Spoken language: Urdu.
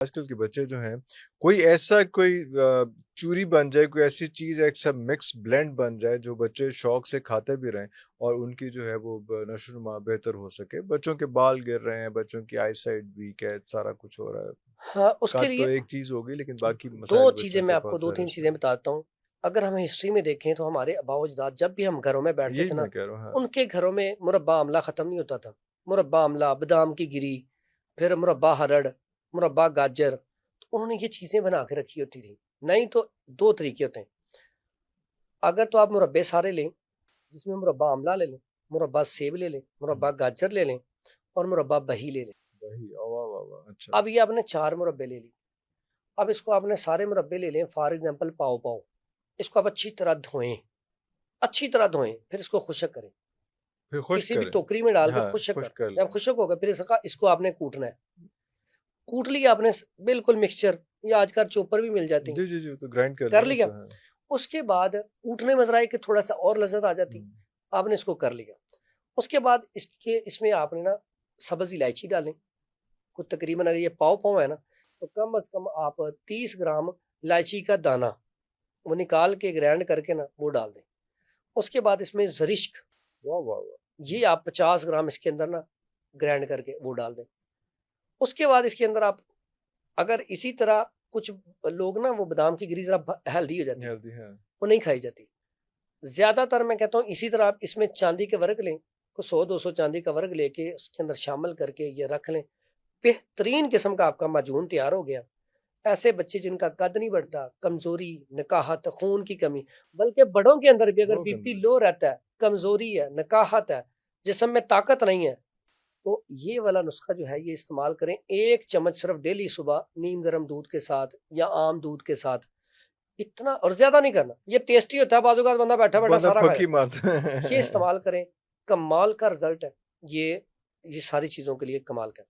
آج کل کے بچے جو ہیں کوئی ایسا چوری بن جائے، کوئی ایسی چیز ایک سا مکس بلینڈ بن جائے جو بچے شوق سے کھاتے بھی رہیں اور ان کی جو ہے وہ نشو و نما بہتر ہو سکے. بچوں کے بال گر رہے ہیں، بچوں کی آئی سائٹ ویک ہے، سارا کچھ ہو رہا ہے. ہاں، اس کے قد تو لیے ایک چیز ہوگی لیکن باقی دو مسائل چیزیں بچوں میں کے آپ کو بہت دو سارے تین اس چیزیں میں. بتاتا ہوں. اگر ہم ہسٹری میں دیکھیں تو ہمارے آباء و اجداد جب بھی ہم گھروں میں بیٹھتے یہی تھے نا، میں کہہ رہا ہوں. ہاں ان کے گھروں میں مربع آملہ ختم نہیں ہوتا تھا. مربع آملہ، بادام کی گری، پھر مربع ہرڑ، مربع گاجر، تو انہوں نے یہ چیزیں بنا کے رکھی ہوتی تھی. نہیں تو دو طریقے ہوتے ہیں. اگر تو آپ مربع سارے لیں، جس میں مربع آملہ لے لیں، مربع سیب لے لیں، مربع گاجر لے لیں اور مربع بہی لے لیں. وہی واہ واہ واہ. اچھا اب یہ آپ نے 4 مربع لے لی. اب اس کو آپ نے سارے مربع لے لیں. فار ایگزامپل پاؤ پاؤ، اس کو آپ اچھی طرح دھوئیں، اچھی طرح دھوئیں، پھر اس کو خشک کریں، پھر خشک کسی بھی کریں. ٹوکری میں ڈال کے ہاں خشک خشک کر. کر جب لیں. خشک ہوگا پھر اس کو آپ نے کوٹنا ہے. کوٹ لیا آپ نے بالکل مکسچر، یا آج کل چوپر بھی مل جاتی ہیں، جی جی جی تو گرائنڈ کر کر لیں لیا. اسے. ہاں. اس کے بعد کوٹنے میں ذرا کہ تھوڑا سا اور لذت آ جاتی. آپ نے اس کو کر لیا. اس کے بعد اس میں آپ نے نا سبز الائچی ڈالیں. کو تقریباً اگر یہ پاؤ پاؤ ہے نا تو کم از کم آپ 30 گرام الائچی کا دانہ وہ نکال کے گرائنڈ کر کے نا وہ ڈال دیں. اس کے بعد اس میں زرشک، واہ واہ واہ. یہ آپ 50 گرام اس کے اندر نا گرائنڈ کر کے وہ ڈال دیں. اس کے بعد اس کے اندر آپ اگر اسی طرح کچھ لوگ نا وہ بادام کی گری ذرا ہیلدی ہو جاتی ہے، ہیلدی ہے. وہ نہیں کھائی جاتی. زیادہ تر میں کہتا ہوں اسی طرح آپ اس میں چاندی کے ورق لیں، کو 100-200 چاندی کا ورق لے کے اس کے اندر شامل کر کے یہ رکھ لیں. بہترین قسم کا آپ کا معجون تیار ہو گیا. ایسے بچے جن کا قد نہیں بڑھتا، کمزوری، نکاہت، خون کی کمی، بلکہ بڑوں کے اندر بھی اگر بی پی لو رہتا ہے، کمزوری ہے، نکاہت ہے، جسم میں طاقت نہیں ہے، تو یہ والا نسخہ جو ہے یہ استعمال کریں. 1 چمچ صرف ڈیلی صبح نیم گرم دودھ کے ساتھ یا عام دودھ کے ساتھ. اتنا اور زیادہ نہیں کرنا، یہ ٹیسٹی ہوتا ہے. بازو کا بندہ بیٹھا بیٹھا بندہ سارا کھا پھکی جاتا مارتا ہے. یہ ہے. استعمال کریں، کمال کا رزلٹ ہے. یہ ساری چیزوں کے لیے کمال کا.